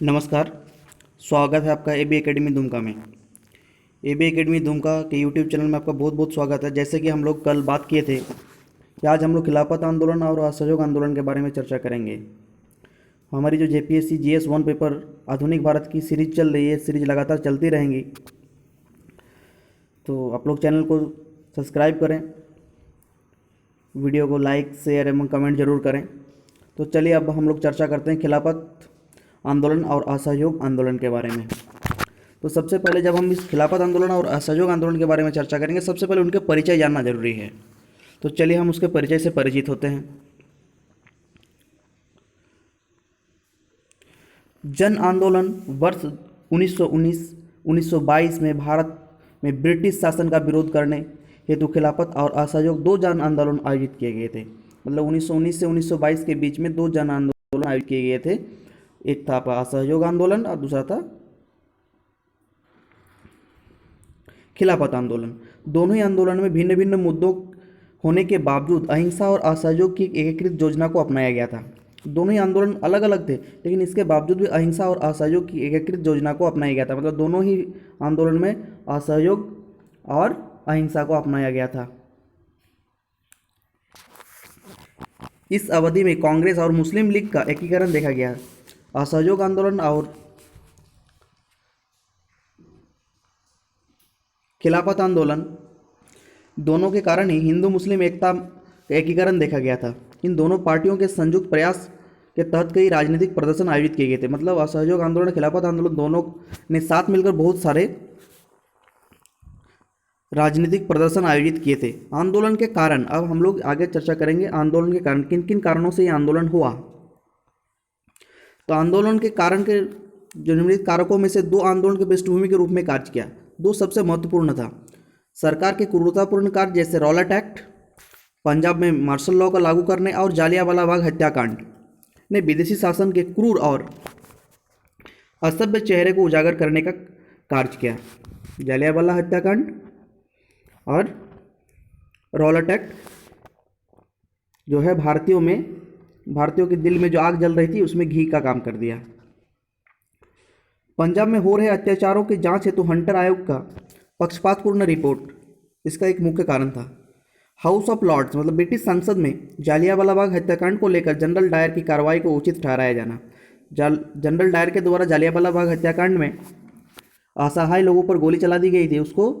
नमस्कार। स्वागत है आपका एबी एकेडमी दुमका में। एबी एकेडमी दुमका के यूट्यूब चैनल में आपका बहुत बहुत स्वागत है। जैसे कि हम लोग कल बात किए थे कि आज हम लोग खिलाफत आंदोलन और असहयोग आंदोलन के बारे में चर्चा करेंगे। हमारी जो जेपीएससी जीएस 1 पेपर आधुनिक भारत की सीरीज चल रही है, सीरीज लगातार चलती रहेंगी, तो आप लोग चैनल को सब्सक्राइब करें, वीडियो को लाइक शेयर एवं कमेंट जरूर करें। तो चलिए अब हम लोग चर्चा करते हैं खिलाफत आंदोलन और असहयोग आंदोलन के बारे में। तो सबसे पहले जब हम इस खिलाफत आंदोलन और असहयोग आंदोलन के बारे में चर्चा करेंगे, सबसे पहले उनके परिचय जानना जरूरी है। तो चलिए हम उसके परिचय से परिचित होते हैं। जन आंदोलन वर्ष 1919-1922 में भारत में ब्रिटिश शासन का विरोध करने हेतु खिलाफत और असहयोग दो जन आंदोलन आयोजित किए गए थे। मतलब 1919 से 1922 के बीच में दो जन आंदोलन आयोजित किए गए थे। एक था असहयोग आंदोलन और दूसरा था खिलाफत आंदोलन। दोनों ही आंदोलन में भिन्न भिन्न मुद्दों होने के बावजूद अहिंसा और असहयोग की एकीकृत योजना को अपनाया गया था। दोनों ही आंदोलन अलग अलग थे, लेकिन इसके बावजूद भी अहिंसा और असहयोग की एकीकृत योजना को अपनाया गया था। मतलब दोनों ही आंदोलन में असहयोग और अहिंसा को अपनाया गया था। इस अवधि में कांग्रेस और मुस्लिम लीग का एकीकरण देखा गया। असहयोग आंदोलन और खिलाफत आंदोलन दोनों के कारण ही हिंदू मुस्लिम एकता का एकीकरण देखा गया था। इन दोनों पार्टियों के संयुक्त प्रयास के तहत कई राजनीतिक प्रदर्शन आयोजित किए गए थे। मतलब असहयोग आंदोलन खिलाफत आंदोलन दोनों ने साथ मिलकर बहुत सारे राजनीतिक प्रदर्शन आयोजित किए थे। आंदोलन के कारण अब हम लोग आगे चर्चा करेंगे। आंदोलन के कारण किन किन कारणों से ये आंदोलन हुआ। तो आंदोलन के कारण के जो निम्नलिखित कारकों में से दो आंदोलन की पृष्ठभूमि के रूप में कार्य किया। दो सबसे महत्वपूर्ण था सरकार के क्रूरतापूर्ण कार्य जैसे रॉलेट एक्ट, पंजाब में मार्शल लॉ का लागू करने और जालियांवाला बाग हत्याकांड ने विदेशी शासन के क्रूर और असभ्य चेहरे को उजागर करने का कार्य किया। जालियांवाला हत्याकांड और रॉलेट एक्ट जो है भारतीयों के दिल में जो आग जल रही थी उसमें घी का काम कर दिया। पंजाब में हो रहे अत्याचारों की जांच हेतु हंटर आयोग का पक्षपातपूर्ण रिपोर्ट इसका एक मुख्य कारण था। हाउस ऑफ लॉर्ड्स मतलब ब्रिटिश संसद में जालियांवाला बाग हत्याकांड को लेकर जनरल डायर की कार्रवाई को उचित ठहराया जाना। जनरल डायर के द्वारा जालियांवाला बाग हत्याकांड में असहाय लोगों पर गोली चला दी गई थी, उसको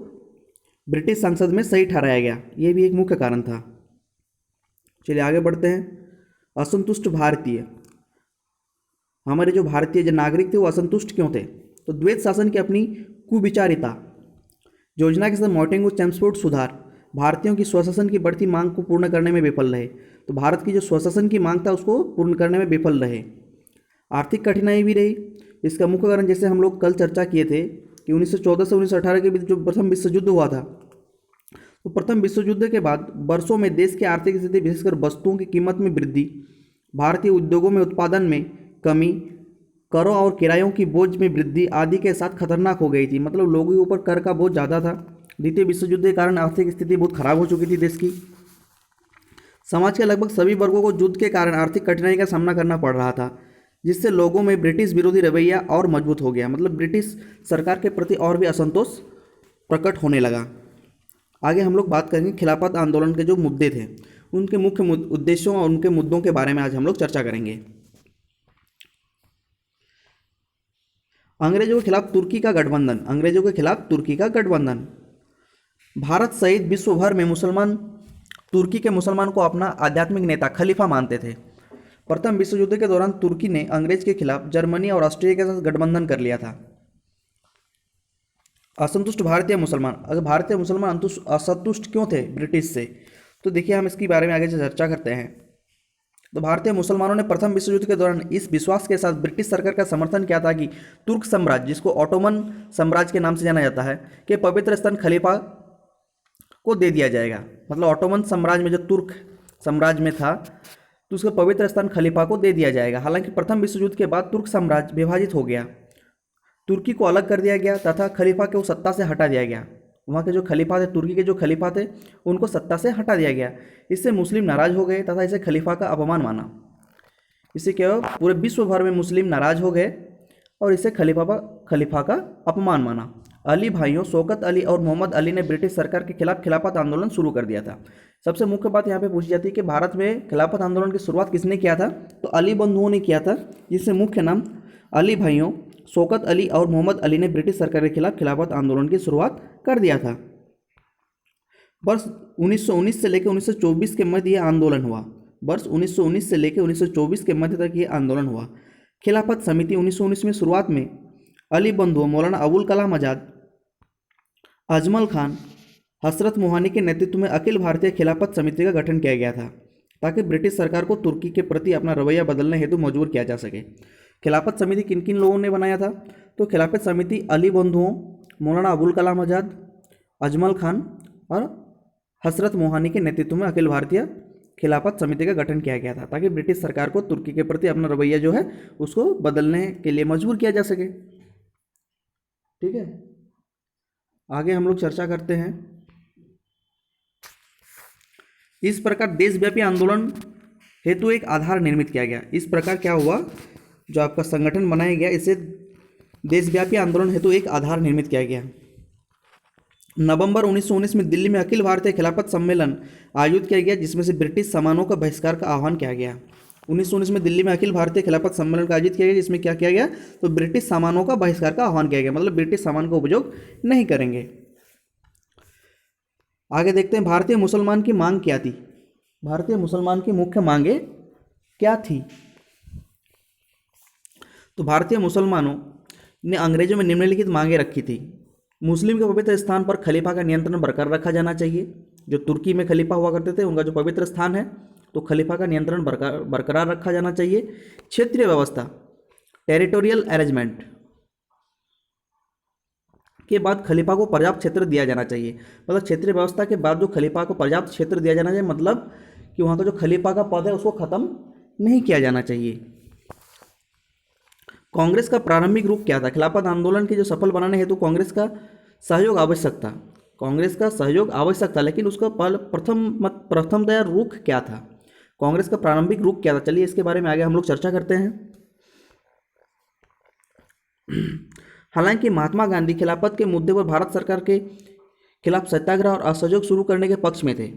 ब्रिटिश संसद में सही ठहराया गया। ये भी एक मुख्य कारण था। चलिए आगे बढ़ते हैं। असंतुष्ट भारतीय, हमारे जो भारतीय जो नागरिक थे वो असंतुष्ट क्यों थे। तो द्वैत शासन की अपनी कुविचारिता योजना के साथ मॉन्टेगू चेम्सफोर्ड सुधार भारतीयों की स्वशासन की बढ़ती मांग को पूर्ण करने में विफल रहे। तो भारत की जो स्वशासन की मांग था उसको पूर्ण करने में विफल रहे। आर्थिक कठिनाई भी रही। इसका मुख्य कारण जैसे हम लोग कल चर्चा किए थे कि 1914 से 1918 के बीच जो प्रथम विश्व युद्ध हुआ था, तो प्रथम विश्व युद्ध के बाद वर्षों में देश की आर्थिक स्थिति विशेषकर वस्तुओं की कीमत में वृद्धि, भारतीय उद्योगों में उत्पादन में कमी, करों और किरायों की बोझ में वृद्धि आदि के साथ खतरनाक हो गई थी। मतलब लोगों के ऊपर कर का बोझ ज़्यादा था। द्वितीय विश्व युद्ध के कारण आर्थिक स्थिति बहुत खराब हो चुकी थी देश की। समाज के लगभग सभी वर्गों को युद्ध के कारण आर्थिक कठिनाई का सामना करना पड़ रहा था, जिससे लोगों में ब्रिटिश विरोधी रवैया और मजबूत हो गया। मतलब ब्रिटिश सरकार के प्रति और भी असंतोष प्रकट होने लगा। आगे हम लोग बात करेंगे खिलाफत आंदोलन के जो मुद्दे थे, उनके मुख्य उद्देश्यों और उनके मुद्दों के बारे में आज हम लोग चर्चा करेंगे। अंग्रेजों के खिलाफ तुर्की का गठबंधन। अंग्रेजों के खिलाफ तुर्की का गठबंधन। भारत सहित विश्व भर में मुसलमान तुर्की के मुसलमान को अपना आध्यात्मिक नेता खलीफा मानते थे। प्रथम विश्व युद्ध के दौरान तुर्की ने अंग्रेज के खिलाफ जर्मनी और ऑस्ट्रिया के साथ गठबंधन कर लिया था। असंतुष्ट भारतीय मुसलमान, अगर भारतीय मुसलमान असंतुष्ट क्यों थे ब्रिटिश से, तो देखिए हम इसके बारे में आगे चर्चा करते हैं। तो भारतीय मुसलमानों ने प्रथम विश्व युद्ध के दौरान इस विश्वास के साथ ब्रिटिश सरकार का समर्थन किया था कि तुर्क साम्राज्य, जिसको ऑटोमन साम्राज्य के नाम से जाना जाता है, के पवित्र स्थान खलीफा को दे दिया जाएगा। मतलब ऑटोमन साम्राज्य में जो तुर्क साम्राज्य में था तो उसका पवित्र स्थान खलीफा को दे दिया जाएगा। हालांकि प्रथम विश्व युद्ध के बाद तुर्क साम्राज्य विभाजित हो गया, तुर्की को अलग कर दिया गया तथा खलीफा को सत्ता से हटा दिया गया। वहाँ के जो खलीफा थे, तुर्की के जो खलीफा थे, उनको सत्ता से हटा दिया गया। इससे मुस्लिम नाराज हो गए तथा इसे खलीफा का अपमान माना। इससे क्या हुआ, पूरे विश्व भर में मुस्लिम नाराज हो गए और इसे खलीफा का अपमान माना। अली भाइयों शौकत अली और मोहम्मद अली ने ब्रिटिश सरकार के खिलाफ खिलाफत आंदोलन शुरू कर दिया था। सबसे मुख्य बात यहाँ पे पूछी जाती है कि भारत में खिलाफत आंदोलन की शुरुआत किसने किया था, तो अली बंधुओं ने किया था, जिससे मुख्य नाम अली भाइयों शौकत अली और मोहम्मद अली ने ब्रिटिश सरकार के खिलाफ खिलाफत आंदोलन की शुरुआत कर दिया था। वर्ष 1919 से लेकर 1924 के मध्य यह आंदोलन हुआ। वर्ष 1919 से लेकर 1924 के मध्य तक यह आंदोलन हुआ। खिलाफत समिति 1919 में शुरुआत में अली बंधुओं मौलाना अबुल कलाम आज़ाद, अजमल खान, हसरत मोहानी के नेतृत्व में अखिल भारतीय खिलाफत समिति का गठन किया गया था ताकि ब्रिटिश सरकार को तुर्की के प्रति अपना रवैया बदलने हेतु मजबूर किया जा सके। खिलाफत समिति किन किन लोगों ने बनाया था, तो खिलाफत समिति अली बंधुओं मौलाना अबुल कलाम आज़ाद, अजमल खान और हसरत मोहानी के नेतृत्व में अखिल भारतीय खिलाफत समिति का गठन किया गया था ताकि ब्रिटिश सरकार को तुर्की के प्रति अपना रवैया जो है उसको बदलने के लिए मजबूर किया जा सके। ठीक है, आगे हम लोग चर्चा करते हैं। इस प्रकार देशव्यापी आंदोलन हेतु एक आधार निर्मित किया गया। इस प्रकार क्या हुआ, जो आपका संगठन बनाया गया इसे देशव्यापी आंदोलन हेतु एक आधार निर्मित किया गया। नवंबर 1919 में दिल्ली में अखिल भारतीय खिलाफत सम्मेलन आयोजित किया गया जिसमें से ब्रिटिश सामानों का बहिष्कार का आह्वान किया गया। 1919 में दिल्ली में अखिल भारतीय खिलाफत सम्मेलन का आयोजित किया गया जिसमें क्या किया गया, तो ब्रिटिश सामानों का बहिष्कार का आह्वान किया गया, मतलब ब्रिटिश सामान का उपयोग नहीं करेंगे। आगे देखते हैं भारतीय मुसलमान की मांग क्या थी। भारतीय मुसलमान की मुख्य मांगे क्या थी, तो भारतीय मुसलमानों ने अंग्रेजों में निम्नलिखित मांगे रखी थी। मुस्लिम के पवित्र स्थान पर खलीफा का नियंत्रण बरकरार रखा जाना चाहिए। जो तुर्की में खलीफा हुआ करते थे उनका जो पवित्र स्थान है तो खलीफा का नियंत्रण बरकरार रखा जाना चाहिए। क्षेत्रीय व्यवस्था टेरिटोरियल अरेंजमेंट के बाद खलीफा को पर्याप्त क्षेत्र दिया जाना चाहिए, मतलब क्षेत्रीय व्यवस्था के बाद जो खलीफा को पर्याप्त क्षेत्र दिया जाना चाहिए, मतलब कि वहाँ का जो खलीफा का पद है उसको खत्म नहीं किया जाना चाहिए। कांग्रेस का प्रारंभिक रूप क्या था, खिलाफत आंदोलन के जो सफल बनाने हेतु कांग्रेस का सहयोग आवश्यक था। कांग्रेस का सहयोग आवश्यक था, लेकिन उसका प्रथमतया रुख क्या था, कांग्रेस का प्रारंभिक रूप क्या था, चलिए इसके बारे में आगे हम लोग चर्चा करते हैं। हालांकि महात्मा गांधी खिलाफत के मुद्दे पर भारत सरकार के खिलाफ सत्याग्रह और असहयोग शुरू करने के पक्ष में थे।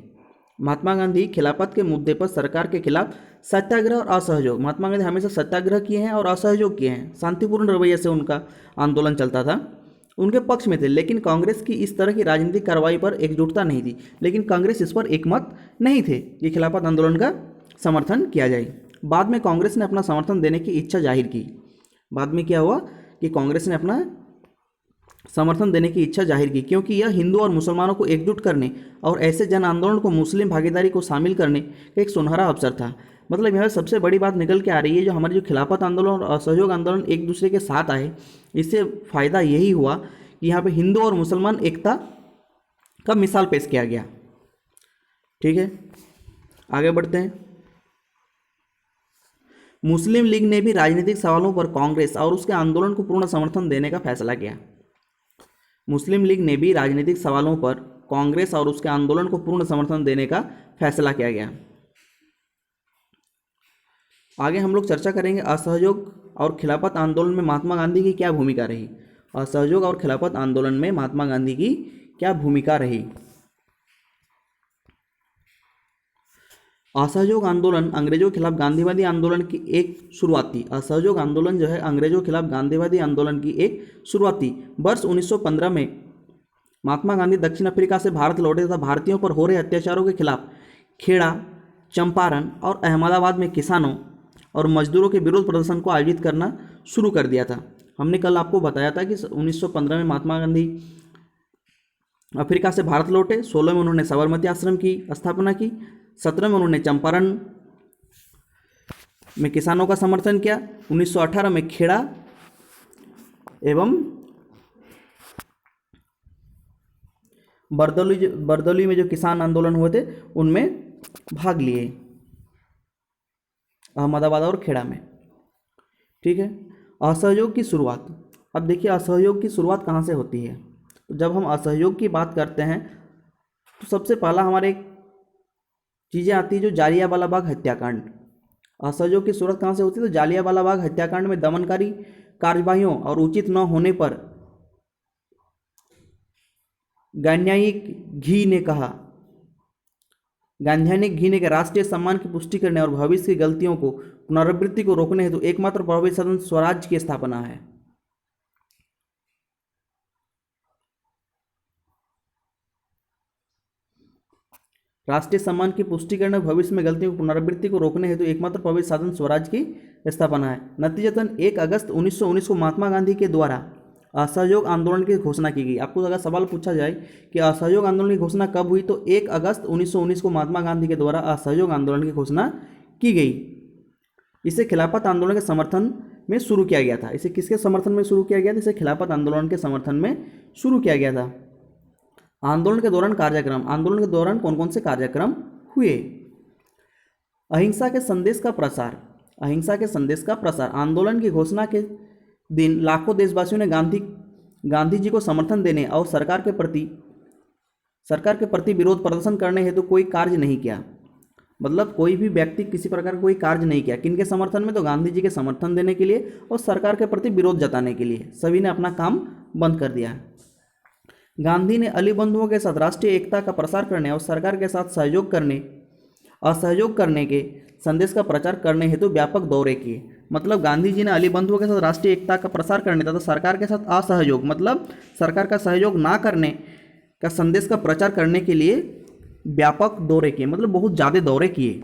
महात्मा गांधी खिलाफत के मुद्दे पर सरकार के खिलाफ सत्याग्रह और असहयोग, महात्मा गांधी हमेशा सत्याग्रह किए हैं और असहयोग किए हैं, शांतिपूर्ण रवैये से उनका आंदोलन चलता था, उनके पक्ष में थे। लेकिन कांग्रेस की इस तरह की राजनीतिक कार्रवाई पर एकजुटता नहीं थी, लेकिन कांग्रेस इस पर एकमत नहीं थे कि खिलाफत आंदोलन का समर्थन किया जाए। बाद में कांग्रेस ने अपना समर्थन देने की इच्छा जाहिर की। बाद में क्या हुआ कि कांग्रेस ने अपना समर्थन देने की इच्छा जाहिर की, क्योंकि यह हिंदू और मुसलमानों को एकजुट करने और ऐसे जन आंदोलन को मुस्लिम भागीदारी को शामिल करने का एक सुनहरा अवसर था। मतलब यहाँ सबसे बड़ी बात निकल के आ रही है, जो हमारे जो खिलाफत आंदोलन और असहयोग आंदोलन एक दूसरे के साथ आए, इससे फ़ायदा यही हुआ कि यहाँ पे हिंदू और मुसलमान एकता का मिसाल पेश किया गया। ठीक है, आगे बढ़ते हैं। मुस्लिम लीग ने भी राजनीतिक सवालों पर कांग्रेस और उसके आंदोलन को पूर्ण समर्थन देने का फैसला किया। मुस्लिम लीग ने भी राजनीतिक सवालों पर कांग्रेस और उसके आंदोलन को पूर्ण समर्थन देने का फैसला किया गया। आगे हम लोग चर्चा करेंगे असहयोग और खिलाफत आंदोलन में महात्मा गांधी की क्या भूमिका रही। असहयोग और खिलाफत आंदोलन में महात्मा गांधी की क्या भूमिका रही। असहयोग आंदोलन अंग्रेजों के खिलाफ गांधीवादी आंदोलन की एक शुरुआत थी। असहयोग आंदोलन जो है अंग्रेजों के खिलाफ गांधीवादी आंदोलन की एक शुरुआत थी। वर्ष 1915 में महात्मा गांधी दक्षिण अफ्रीका से भारत लौटे तथा भारतीयों पर हो रहे अत्याचारों के खिलाफ खेड़ा, चंपारण और अहमदाबाद में किसानों और मजदूरों के विरोध प्रदर्शन को आयोजित करना शुरू कर दिया था। हमने कल आपको बताया था कि 1915 में महात्मा गांधी अफ्रीका से भारत लौटे। 16 में उन्होंने साबरमती आश्रम की स्थापना की। 17 में उन्होंने चंपारण में किसानों का समर्थन किया। 1918 में खेड़ा एवं बरदौली में जो किसान आंदोलन हुए थे उनमें भाग लिए, अहमदाबाद और खेड़ा में। ठीक है, असहयोग की शुरुआत। अब देखिए असहयोग की शुरुआत कहाँ से होती है। तो जब हम असहयोग की बात करते हैं तो सबसे पहला हमारे चीज़ें आती है जो जालियांवाला बाग हत्याकांड। असहयोग की शुरुआत कहाँ से होती है, तो जालियांवाला बाग हत्याकांड में दमनकारी कार्यवाहियों और उचित न होने पर गांधानिक घी ने राष्ट्रीय सम्मान की पुष्टि करने और भविष्य की गलतियों को पुनरावृत्ति को रोकने हेतु एकमात्र प्रभावी सदन स्वराज की स्थापना है। राष्ट्रीय सम्मान की पुष्टि करने और भविष्य में गलतियों की पुनरावृत्ति को रोकने हेतु एकमात्र प्रभावी साधन स्वराज की स्थापना है। नतीजतन 1 अगस्त 1919 को महात्मा गांधी के द्वारा असहयोग आंदोलन की घोषणा की गई। आपको अगर सवाल पूछा जाए कि असहयोग आंदोलन की घोषणा कब हुई, तो 1 अगस्त 1919 को महात्मा गांधी के द्वारा असहयोग आंदोलन की घोषणा की गई। इसे खिलाफत आंदोलन के समर्थन में शुरू किया गया था। इसे किसके समर्थन में शुरू किया गया था? इसे खिलाफत आंदोलन के समर्थन में शुरू किया गया था। आंदोलन के दौरान कार्यक्रम, आंदोलन के दौरान कौन कौन से कार्यक्रम हुए? अहिंसा के संदेश का प्रसार, अहिंसा के संदेश का प्रसार। आंदोलन की घोषणा के दिन लाखों देशवासियों ने गांधी जी को समर्थन देने और सरकार के प्रति विरोध प्रदर्शन करने हेतु कोई कार्य नहीं किया। मतलब कोई भी व्यक्ति किसी प्रकार का कोई कार्य नहीं किया। किनके समर्थन में? तो गांधी जी के समर्थन देने के लिए और सरकार के प्रति विरोध जताने के लिए सभी ने अपना काम बंद कर दिया। गांधी ने अली बंधुओं के साथ राष्ट्रीय एकता का प्रसार करने और सरकार के साथ असहयोग करने के संदेश का प्रचार करने हेतु व्यापक दौरे किए। मतलब गांधी जी ने अली बंधुओं के साथ राष्ट्रीय एकता का प्रसार करने तथा सरकार के साथ असहयोग, मतलब सरकार का सहयोग ना करने का संदेश का प्रचार करने के लिए व्यापक दौरे किए, मतलब बहुत ज़्यादा दौरे किए।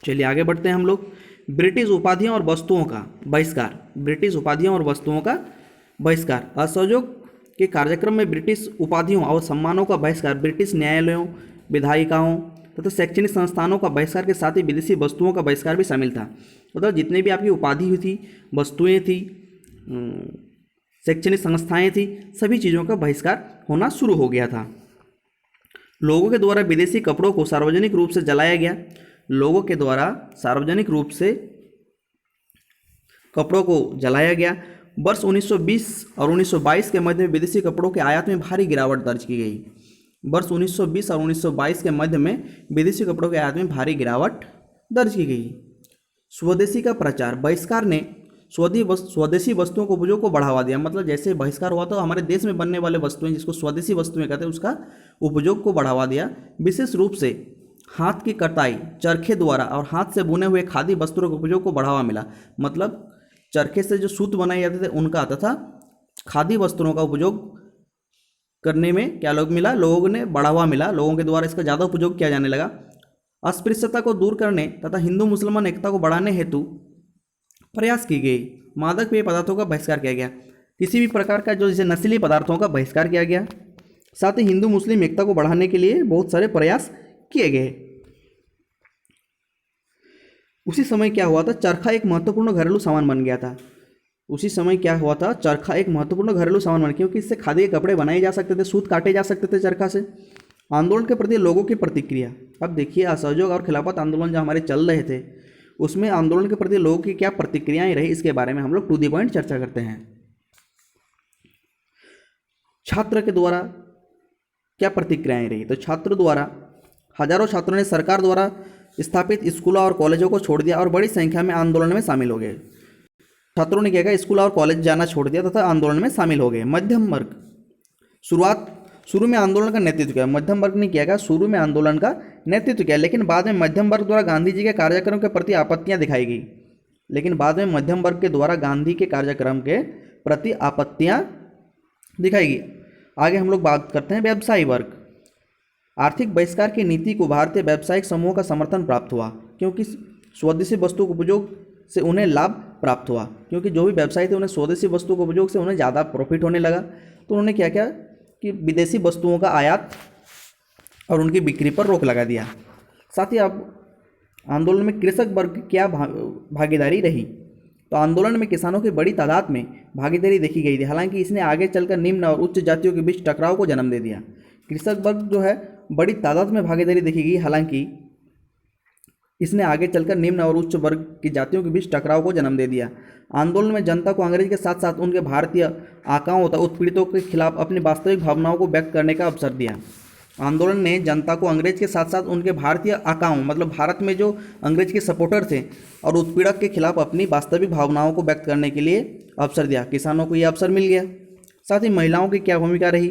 चलिए आगे बढ़ते हैं हम लोग। ब्रिटिश उपाधियों और वस्तुओं का बहिष्कार, ब्रिटिश उपाधियों और वस्तुओं का बहिष्कार। असहयोग के कार्यक्रम में ब्रिटिश उपाधियों और सम्मानों का बहिष्कार, ब्रिटिश न्यायालयों, विधायिकाओं तथा शैक्षणिक संस्थानों का बहिष्कार के साथ ही विदेशी वस्तुओं का बहिष्कार भी शामिल था। मतलब जितने भी आपकी उपाधि हुई थी, वस्तुएं थी, शैक्षणिक संस्थाएं थी, सभी चीज़ों का बहिष्कार होना शुरू हो गया था। लोगों के द्वारा विदेशी कपड़ों को सार्वजनिक रूप से जलाया गया। लोगों के द्वारा सार्वजनिक रूप से कपड़ों को जलाया गया। वर्ष 1920 और 1922 के मध्य में विदेशी कपड़ों के आयात में भारी गिरावट दर्ज की गई। वर्ष 1920 और 1922 के मध्य में विदेशी कपड़ों के आयात में भारी गिरावट दर्ज की गई। स्वदेशी का प्रचार, बहिष्कार ने स्वदेशी वस्तुओं को उपयोग को बढ़ावा दिया। मतलब जैसे बहिष्कार हुआ तो हमारे देश में बनने वाले वस्तुएं, जिसको स्वदेशी वस्तुएं कहते हैं, उसका उपयोग को बढ़ावा दिया। विशेष रूप से हाथ की कटाई, चरखे द्वारा और हाथ से बुने हुए खादी वस्त्रों के उपयोग को बढ़ावा मिला। मतलब चरखे से जो सूत बनाए जाते थे उनका तथा खादी वस्त्रों का उपयोग करने में क्या मिला? लोगों ने बढ़ावा मिला। लोगों के द्वारा इसका ज़्यादा उपयोग किया जाने लगा। अस्पृश्यता को दूर करने तथा हिंदू मुसलमान एकता को बढ़ाने हेतु प्रयास की गई। मादक पेय पदार्थों का बहिष्कार किया गया। किसी भी प्रकार का जो जैसे नशीले पदार्थों का बहिष्कार किया गया। साथ ही हिंदू मुस्लिम एकता को बढ़ाने के लिए बहुत सारे प्रयास किए गए। उसी समय क्या हुआ था? चरखा एक महत्वपूर्ण घरेलू सामान बन गया था। उसी समय क्या हुआ था? चरखा एक महत्वपूर्ण घरेलू सामान बन, क्योंकि इससे खादी के कपड़े बनाए जा सकते थे, सूत काटे जा सकते थे चरखा से। आंदोलन के प्रति लोगों की प्रतिक्रिया। अब देखिए, असहयोग और खिलाफत आंदोलन जो हमारे चल रहे थे, उसमें आंदोलन के प्रति लोगों की क्या प्रतिक्रियाएं रही, इसके बारे में हम लोग टू दी पॉइंट चर्चा करते हैं। छात्र के द्वारा क्या प्रतिक्रियाएं रही? तो छात्र द्वारा हजारों छात्रों ने सरकार द्वारा स्थापित स्कूलों और कॉलेजों को छोड़ दिया और बड़ी संख्या में आंदोलन में शामिल हो गए। छात्रों ने क्या किया? स्कूल और कॉलेज जाना छोड़ दिया तथा आंदोलन में शामिल हो गए। मध्यम वर्ग शुरू में आंदोलन का नेतृत्व किया। मध्यम वर्ग ने क्या किया? शुरू में आंदोलन का नेतृत्व किया, लेकिन बाद में मध्यम वर्ग द्वारा गांधी जी के कार्यक्रम के प्रति आपत्तियां दिखाई गई। लेकिन बाद में मध्यम वर्ग के द्वारा गांधी के कार्यक्रम के प्रति आपत्तियां दिखाई गई। आगे हम लोग बात करते हैं व्यवसायी वर्ग। आर्थिक बहिष्कार की नीति को भारतीय व्यावसायिक समूह का समर्थन प्राप्त हुआ, क्योंकि स्वदेशी वस्तु के उपयोग से उन्हें लाभ प्राप्त हुआ। क्योंकि जो भी व्यवसायी थे उन्हें स्वदेशी वस्तु के उपयोग से उन्हें ज़्यादा प्रॉफिट होने लगा, तो उन्होंने क्या किया कि विदेशी वस्तुओं का आयात और उनकी बिक्री पर रोक लगा दिया। साथ ही अब आंदोलन में कृषक वर्ग की क्या भागीदारी रही? तो आंदोलन में किसानों की बड़ी तादाद में भागीदारी देखी गई थी। हालांकि इसने आगे चलकर निम्न और उच्च जातियों के बीच टकराव को जन्म दे दिया। कृषक वर्ग जो है बड़ी तादाद में भागीदारी देखी गई, हालांकि इसने आगे चलकर निम्न और उच्च वर्ग की जातियों के बीच टकराव को जन्म दे दिया। आंदोलन में जनता को अंग्रेज के साथ साथ उनके भारतीय आकाओं तथा उत्पीड़ितों के खिलाफ अपनी वास्तविक भावनाओं को व्यक्त करने का अवसर दिया। आंदोलन ने जनता को अंग्रेज के साथ साथ उनके भारतीय आकाओं मतलब भारत में जो अंग्रेज के सपोर्टर थे और उत्पीड़क के खिलाफ अपनी वास्तविक भावनाओं को व्यक्त करने के लिए अवसर दिया। किसानों को ये अवसर मिल गया। साथ ही महिलाओं की क्या भूमिका रही,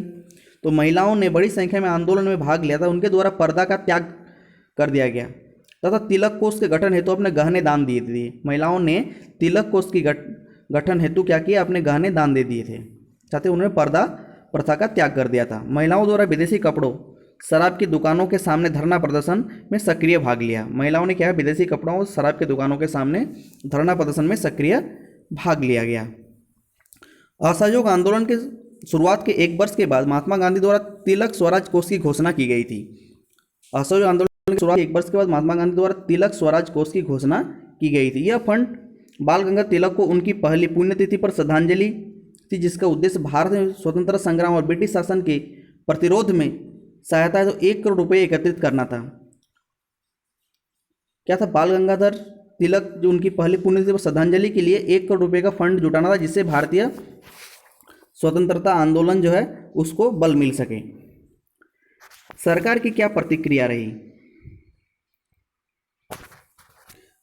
तो महिलाओं ने बड़ी संख्या में आंदोलन में भाग लिया था। उनके द्वारा पर्दा का त्याग कर दिया गया तथा तिलक कोष के गठन हेतु अपने गहने दान दिए थे। महिलाओं ने तिलक कोष की गठन हेतु क्या किया, अपने गहने दान दे दिए थे। साथ ही उन्होंने पर्दा प्रथा का त्याग कर दिया था। महिलाओं द्वारा विदेशी कपड़ों, शराब की दुकानों के सामने धरना प्रदर्शन में सक्रिय भाग लिया। महिलाओं ने क्या है, विदेशी कपड़ों और शराब की दुकानों के सामने धरना प्रदर्शन में सक्रिय भाग लिया गया। असहयोग आंदोलन के शुरुआत के 1 वर्ष के बाद महात्मा गांधी द्वारा तिलक स्वराज कोष की घोषणा की गई थी। असहयोग आंदोलन की शुरुआत के 1 वर्ष के बाद महात्मा गांधी द्वारा तिलक स्वराज कोष की घोषणा की गई थी। यह फंड बाल गंगाधर तिलक को उनकी पहली पुण्यतिथि पर श्रद्धांजलि थी, जिसका उद्देश्य भारत में स्वतंत्रता संग्राम और ब्रिटिश शासन के प्रतिरोध में सहायता है तो 1 करोड़ रुपये एकत्रित करना था। क्या था, बाल गंगाधर तिलक जो उनकी पहली पुण्यतिथि पर श्रद्धांजलि के लिए 1 करोड़ रुपये का फंड जुटाना था, जिससे भारतीय स्वतंत्रता आंदोलन जो है उसको बल मिल सके। सरकार की क्या प्रतिक्रिया रही,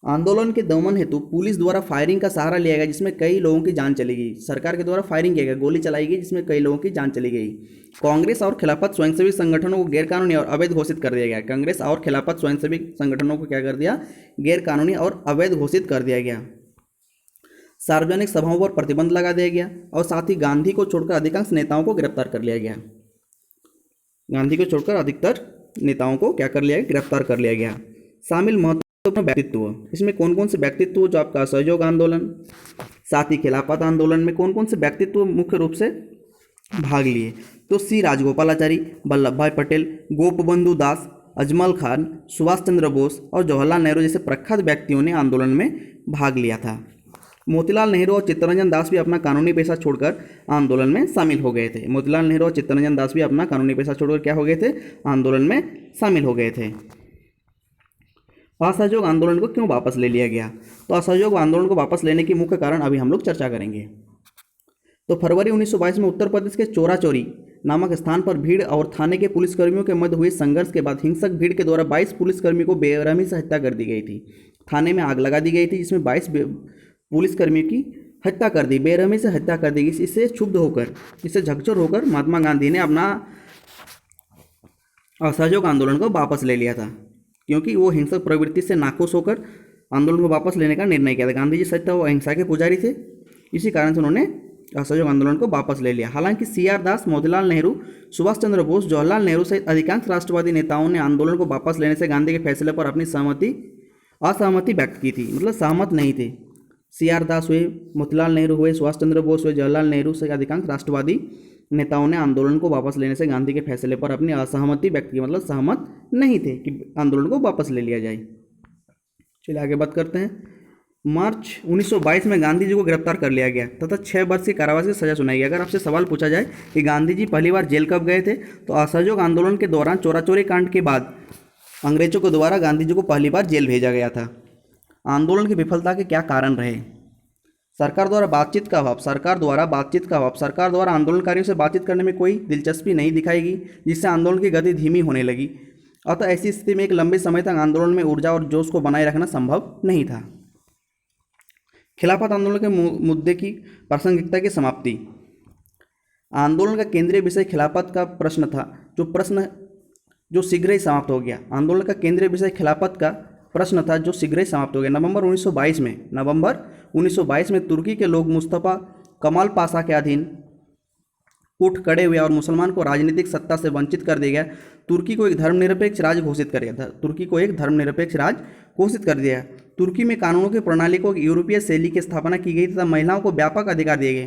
आंदोलन के दमन हेतु पुलिस द्वारा फायरिंग का सहारा लिया गया, जिसमें कई लोगों की जान चली गई। सरकार के द्वारा फायरिंग किया गया, गोली चलाई गई, जिसमें कई लोगों की जान चली गई। कांग्रेस और खिलाफत स्वयंसेवी संगठनों को गैरकानूनी और अवैध घोषित कर दिया गया। कांग्रेस और खिलाफत स्वयंसेवी संगठनों को क्या कर दिया, गैरकानूनी और अवैध घोषित कर दिया गया। सार्वजनिक सभाओं पर प्रतिबंध लगा दिया गया और साथ ही गांधी को छोड़कर अधिकांश नेताओं को गिरफ्तार कर लिया गया। गांधी को छोड़कर अधिकतर नेताओं को क्या कर लिया गया, गिरफ्तार कर लिया गया। शामिल महत्वपूर्ण व्यक्तित्व, इसमें कौन कौन से व्यक्तित्व, जो आपका असहयोग आंदोलन साथ ही खिलाफत आंदोलन में कौन कौन से व्यक्तित्व मुख्य रूप से भाग लिए, तो सी राजगोपालाचारी, वल्लभ भाई पटेल, गोपबंधु दास, अजमल खान, सुभाष चंद्र बोस और जवाहरलाल नेहरू जैसे प्रख्यात व्यक्तियों ने आंदोलन में भाग लिया था। मोतीलाल नेहरू और चित्तरंजन दास भी अपना कानूनी पेशा छोड़कर आंदोलन में शामिल हो गए थे। मोतीलाल नेहरू और चित्तरंजन दास भी अपना कानूनी पेशा छोड़कर क्या हो गए थे, आंदोलन में शामिल हो गए थे। असहयोग आंदोलन को क्यों वापस ले लिया गया, तो असहयोग आंदोलन को वापस लेने की मुख्य कारण अभी हम लोग चर्चा करेंगे। तो फरवरी 1922 में उत्तर प्रदेश के चोरा चोरी नामक स्थान पर भीड़ और थाने के पुलिसकर्मियों के मध्य हुए संघर्ष के बाद हिंसक भीड़ के द्वारा 22 पुलिसकर्मियों को बेरहमी से हत्या कर दी गई थी। थाने में आग लगा दी गई थी, जिसमें 22 पुलिसकर्मियों की हत्या कर दी, बेरहमी से हत्या कर दी गई। इससे क्षुब्ध होकर, इससे झकझोर होकर महात्मा गांधी ने अपना असहयोग आंदोलन को वापस ले लिया था, क्योंकि वो हिंसक प्रवृत्ति से नाखुश होकर आंदोलन को वापस लेने का निर्णय किया था। गांधी जी सत्य वो अहिंसा के पुजारी थे, इसी कारण से उन्होंने असहयोग आंदोलन को वापस ले लिया। हालांकि CR दास, मोतीलाल नेहरू, सुभाष चंद्र बोस, जवाहरलाल नेहरू सहित अधिकांश राष्ट्रवादी नेताओं ने आंदोलन को वापस लेने से गांधी के फैसले पर अपनी असहमति व्यक्त की थी, मतलब सहमत नहीं थे। CR दास हुए, मोतीलाल नेहरू हुए, सुभाष चंद्र बोस हुए, जवाहरलाल नेहरू सहित अधिकांश राष्ट्रवादी नेताओं ने आंदोलन को वापस लेने से गांधी के फैसले पर अपनी असहमति व्यक्त की, मतलब सहमत नहीं थे कि आंदोलन को वापस ले लिया जाए। चलिए आगे बात करते हैं। मार्च 1922 में गांधी जी को गिरफ्तार कर लिया गया तथा 6 वर्ष की कारावास की सजा सुनाई गई। अगर आपसे सवाल पूछा जाए कि गांधी जी पहली बार जेल कब गए थे, तो असहयोग आंदोलन के दौरान चोराचोरी कांड के बाद अंग्रेजों के द्वारा गांधी जी को पहली बार जेल भेजा गया था। आंदोलन की विफलता के क्या कारण रहे, सरकार द्वारा बातचीत का अभाव, सरकार द्वारा आंदोलनकारियों से बातचीत करने में कोई दिलचस्पी नहीं दिखाएगी, जिससे आंदोलन की गति धीमी होने लगी। अतः ऐसी स्थिति में एक लंबे समय तक आंदोलन में ऊर्जा और जोश को बनाए रखना संभव नहीं था। खिलाफत आंदोलन के मुद्दे की प्रासंगिकता की समाप्ति, आंदोलन का केंद्रीय विषय खिलाफत का प्रश्न था, जो शीघ्र ही समाप्त हो गया। आंदोलन का केंद्रीय विषय खिलाफत का प्रश्न था, जो शीघ्र ही समाप्त हो गया। नवंबर 1922 में तुर्की के लोग मुस्तफ़ा कमाल पाशा के अधीन उठ खड़े हुए और मुसलमान को राजनीतिक सत्ता से वंचित कर दिया गया। तुर्की को एक धर्मनिरपेक्ष राज्य घोषित कर दिया। तुर्की में कानूनों की प्रणाली को यूरोपीय शैली की स्थापना की गई तथा महिलाओं को व्यापक अधिकार दिए गए।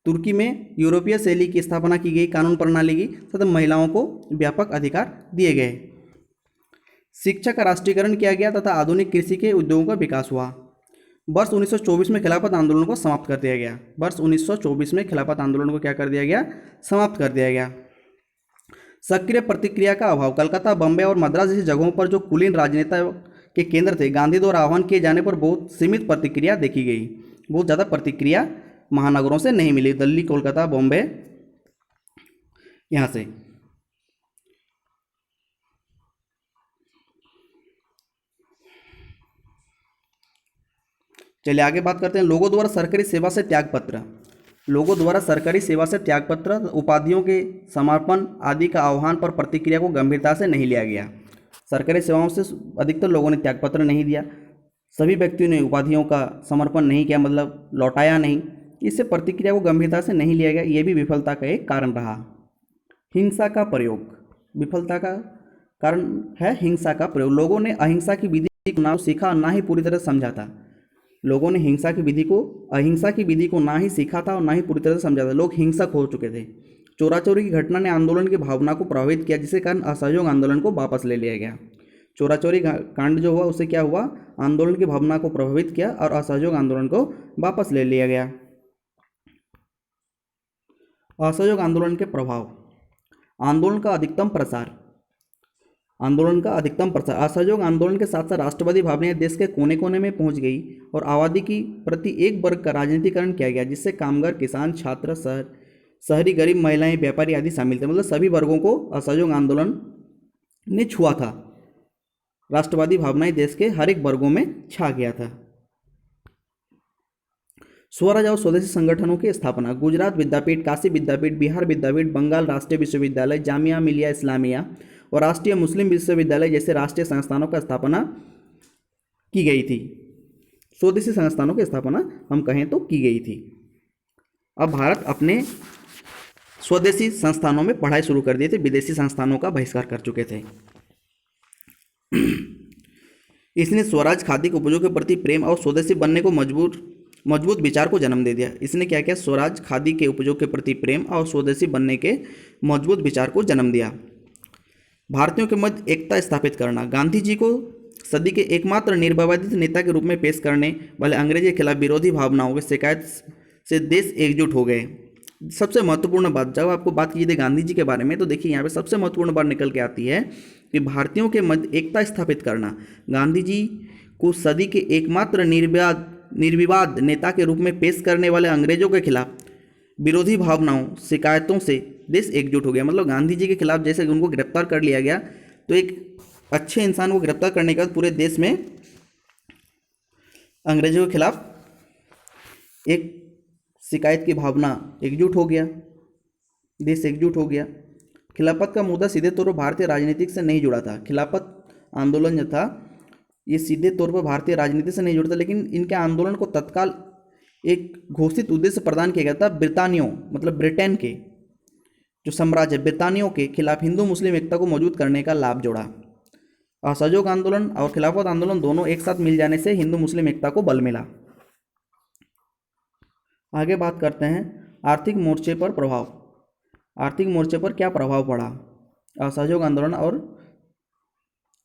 तुर्की में यूरोपीय शैली की स्थापना की गई कानून प्रणाली की तथा महिलाओं को व्यापक अधिकार दिए गए। शिक्षा का राष्ट्रीयकरण किया गया तथा आधुनिक कृषि के उद्योगों का विकास हुआ। वर्ष 1924 में खिलाफत आंदोलन को समाप्त कर दिया गया। वर्ष 1924 में खिलाफत आंदोलन को क्या कर दिया गया, समाप्त कर दिया गया। सक्रिय प्रतिक्रिया का अभाव, कलकत्ता, बम्बई और मद्रास जैसी जगहों पर जो कुलीन राजनेता के केंद्र थे, गांधी द्वारा आह्वान किए जाने पर बहुत सीमित प्रतिक्रिया देखी गई। बहुत ज़्यादा प्रतिक्रिया महानगरों से नहीं मिली, दिल्ली, कोलकाता, बॉम्बे, यहाँ से। चलिए आगे बात करते हैं। लोगों द्वारा सरकारी सेवा से त्यागपत्र। लोगों द्वारा सरकारी सेवा से त्यागपत्र, उपाधियों के समर्पण आदि का आह्वान पर प्रतिक्रिया को गंभीरता से नहीं लिया गया। सरकारी सेवाओं से अधिकतर लोगों ने त्यागपत्र नहीं दिया, सभी व्यक्तियों ने उपाधियों का समर्पण नहीं किया, मतलब लौटाया नहीं। इससे प्रतिक्रिया को गंभीरता से नहीं लिया गया, ये भी विफलता का एक कारण रहा। हिंसा का प्रयोग, विफलता का कारण है हिंसा का प्रयोग। लोगों ने अहिंसा की विधि को ना सीखा, ना ही पूरी तरह समझा था। लोगों ने अहिंसा की विधि को ना ही सीखा था और ना ही पूरी तरह से समझा था। लोग हिंसक हो चुके थे। चोरा चोरी की घटना ने आंदोलन की भावना को प्रभावित किया, जिसके कारण असहयोग आंदोलन को वापस ले लिया गया। चोरा चोरी कांड जो हुआ उससे क्या हुआ, आंदोलन की भावना को प्रभावित किया और असहयोग आंदोलन को वापस ले लिया गया। असहयोग आंदोलन के प्रभाव। आंदोलन का अधिकतम प्रसार। असहयोग आंदोलन के साथ साथ राष्ट्रवादी भावनाएं देश के कोने कोने में पहुंच गई और आबादी की प्रति एक वर्ग का राजनीतिकरण किया गया, जिससे कामगार, किसान, छात्र, शहरी, गरीब, महिलाएं, व्यापारी आदि शामिल थे। मतलब सभी वर्गों को असहयोग आंदोलन ने छुआ था। राष्ट्रवादी भावनाएं देश के हर एक वर्गों में छा गया था। स्वराज और स्वदेशी संगठनों की स्थापना। गुजरात विद्यापीठ, काशी विद्यापीठ, बिहार विद्यापीठ, बंगाल राष्ट्रीय विश्वविद्यालय, जामिया मिलिया इस्लामिया और राष्ट्रीय मुस्लिम विश्वविद्यालय जैसे राष्ट्रीय संस्थानों का स्थापना की गई थी। स्वदेशी संस्थानों की स्थापना हम कहें तो की गई थी। अब भारत अपने स्वदेशी संस्थानों में पढ़ाई शुरू कर दिए थे, विदेशी संस्थानों का बहिष्कार कर चुके थे। इसने स्वराज, खादी के उपयोग के प्रति प्रेम और स्वदेशी बनने को मजबूत विचार को जन्म दे दिया। इसने क्या किया, स्वराज, खादी के उपयोग के प्रति प्रेम और स्वदेशी बनने के मजबूत विचार को जन्म दिया। भारतीयों के मध्य एकता स्थापित करना। गांधी जी को सदी के एकमात्र निर्विवादित नेता के रूप में पेश करने वाले अंग्रेज के खिलाफ विरोधी भावनाओं की शिकायत से देश एकजुट हो गए। सबसे महत्वपूर्ण बात, जब आपको बात की जाए गांधी जी के बारे में, तो देखिए यहाँ पे सबसे महत्वपूर्ण बात निकल के आती है कि भारतीयों के मध्य एकता स्थापित करना। गांधी जी को सदी के एकमात्र निर्विवाद नेता के रूप में पेश करने वाले अंग्रेजों के खिलाफ विरोधी भावनाओं, शिकायतों से देश एकजुट हो गया। मतलब गांधी जी के खिलाफ जैसे उनको गिरफ्तार कर लिया गया, तो एक अच्छे इंसान को गिरफ्तार करने के बाद पूरे देश में अंग्रेजों के खिलाफ एक शिकायत की भावना एकजुट हो गया, देश एकजुट हो गया। खिलाफत का मुद्दा सीधे तौर पर भारतीय राजनीति से नहीं जुड़ा था। खिलाफत आंदोलन जो था ये सीधे तौर पर भारतीय राजनीति से नहीं जुड़ा था, लेकिन इनके आंदोलन को तत्काल एक घोषित उद्देश्य प्रदान किया गया था। ब्रितानियों मतलब ब्रिटेन के जो साम्राज्य, ब्रितानियों के खिलाफ हिंदू मुस्लिम एकता को मजबूत करने का लाभ जोड़ा। असहयोग आंदोलन और खिलाफत आंदोलन दोनों एक साथ मिल जाने से हिंदू मुस्लिम एकता को बल मिला। आगे बात करते हैं आर्थिक मोर्चे पर प्रभाव। आर्थिक मोर्चे पर क्या प्रभाव पड़ा असहयोग आंदोलन और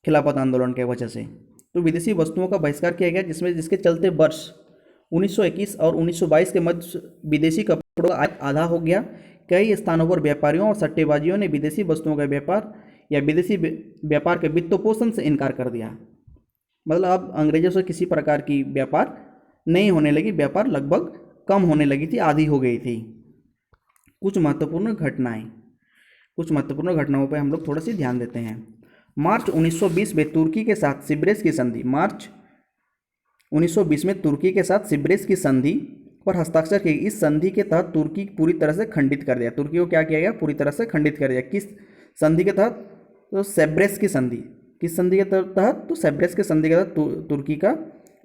खिलाफत आंदोलन के वजह से। तो विदेशी वस्तुओं का बहिष्कार किया गया, जिसके चलते वर्ष 1921 और 1922 के मध्य विदेशी कपड़ों का आयात आधा हो गया। कई स्थानों पर व्यापारियों और सट्टेबाजियों ने विदेशी वस्तुओं का व्यापार या विदेशी व्यापार के वित्तपोषण से इनकार कर दिया। मतलब अब अंग्रेजों से किसी प्रकार की व्यापार नहीं होने लगी, व्यापार लगभग कम होने लगी थी, आधी हो गई थी। कुछ महत्वपूर्ण घटनाओं पर हम लोग थोड़ा सी ध्यान देते हैं। मार्च 1920 में तुर्की के साथ सिब्रेस की संधि। मार्च 1920 में तुर्की के साथ सिब्रेस की संधि पर हस्ताक्षर किए। इस संधि के तहत तुर्की पूरी तरह से खंडित कर दिया। तुर्की को क्या किया गया, पूरी तरह से खंडित कर दिया। किस संधि के तहत, तो सेब्रेस की संधि। किस संधि के तहत, तो सेब्रेस की संधि के तहत तुर्की का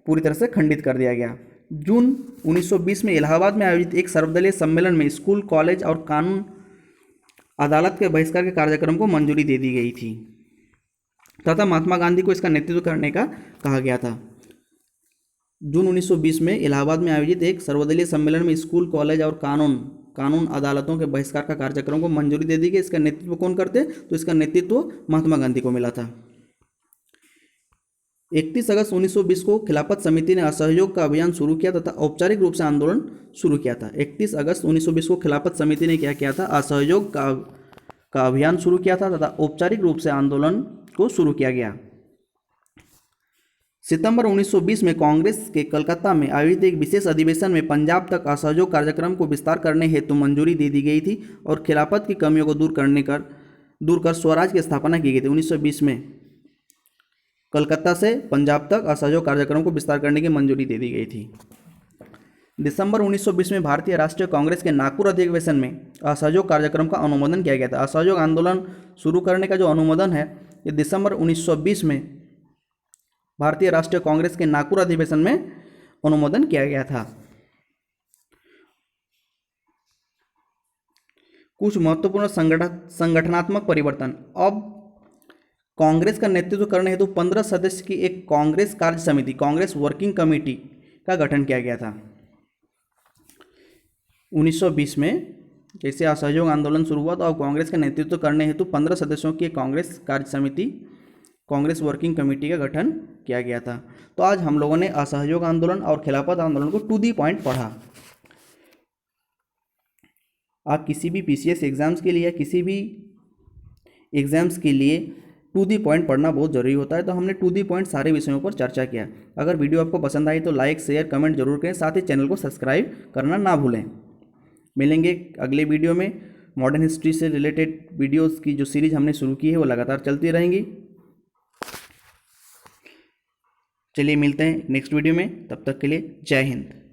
पूरी तरह से खंडित कर दिया गया। जून 1920 में इलाहाबाद में आयोजित एक सर्वदलीय सम्मेलन में स्कूल, कॉलेज और कानून अदालत के बहिष्कार के कार्यक्रम को मंजूरी दे दी गई थी तथा महात्मा गांधी को इसका नेतृत्व करने का कहा गया था। जून 1920 में इलाहाबाद में आयोजित एक सर्वदलीय सम्मेलन में स्कूल, कॉलेज और कानून अदालतों के बहिष्कार का कार्यक्रम को मंजूरी दे दी गई। इसका नेतृत्व कौन करते, तो इसका नेतृत्व महात्मा गांधी को मिला था। 31 अगस्त 1920 को खिलाफत समिति ने असहयोग का अभियान शुरू किया तथा औपचारिक रूप से आंदोलन शुरू किया था। 31 अगस्त 1920 को खिलाफत समिति ने क्या किया था, असहयोग का अभियान शुरू किया था तथा औपचारिक रूप से आंदोलन को शुरू किया गया। सितंबर 1920 में कांग्रेस के कलकत्ता में आयोजित एक विशेष अधिवेशन में पंजाब तक असहयोग कार्यक्रम को विस्तार करने हेतु मंजूरी दे दी गई थी और खिलाफत की कमियों को दूर कर स्वराज की स्थापना की गई थी। 1920 में कलकत्ता से पंजाब तक असहयोग कार्यक्रम को विस्तार करने की मंजूरी दे दी गई थी। दिसंबर 1920 में भारतीय राष्ट्रीय कांग्रेस के नागपुर अधिवेशन में असहयोग कार्यक्रम का अनुमोदन किया गया था। असहयोग आंदोलन शुरू करने का जो अनुमोदन है ये दिसंबर 1920 में भारतीय राष्ट्रीय कांग्रेस के नागपुर अधिवेशन में अनुमोदन किया गया था। कुछ महत्वपूर्ण संगठनात्मक परिवर्तन। अब कांग्रेस का नेतृत्व करने हेतु 15 सदस्य की एक कांग्रेस कार्य समिति, कांग्रेस वर्किंग कमेटी का गठन किया गया था। 1920 में जैसे असहयोग आंदोलन शुरू हुआ तो अब कांग्रेस का नेतृत्व करने हेतु 15 सदस्यों की एक कांग्रेस कार्य समिति, कांग्रेस वर्किंग कमेटी का गठन किया गया था। तो आज हम लोगों ने असहयोग आंदोलन और खिलाफत आंदोलन को टू दी पॉइंट पढ़ा। आप किसी भी पीसीएस एग्जाम्स के लिए या किसी भी एग्जाम्स के लिए टू दी पॉइंट पढ़ना बहुत ज़रूरी होता है। तो हमने टू दी पॉइंट सारे विषयों पर चर्चा किया। अगर वीडियो आपको पसंद आई तो लाइक, शेयर, कमेंट जरूर करें। साथ ही चैनल को सब्सक्राइब करना ना भूलें। मिलेंगे अगले वीडियो में। मॉडर्न हिस्ट्री से रिलेटेड वीडियोस की जो सीरीज हमने शुरू की है वो लगातार चलती रहेंगी। चलिए मिलते हैं नेक्स्ट वीडियो में, तब तक के लिए जय हिंद।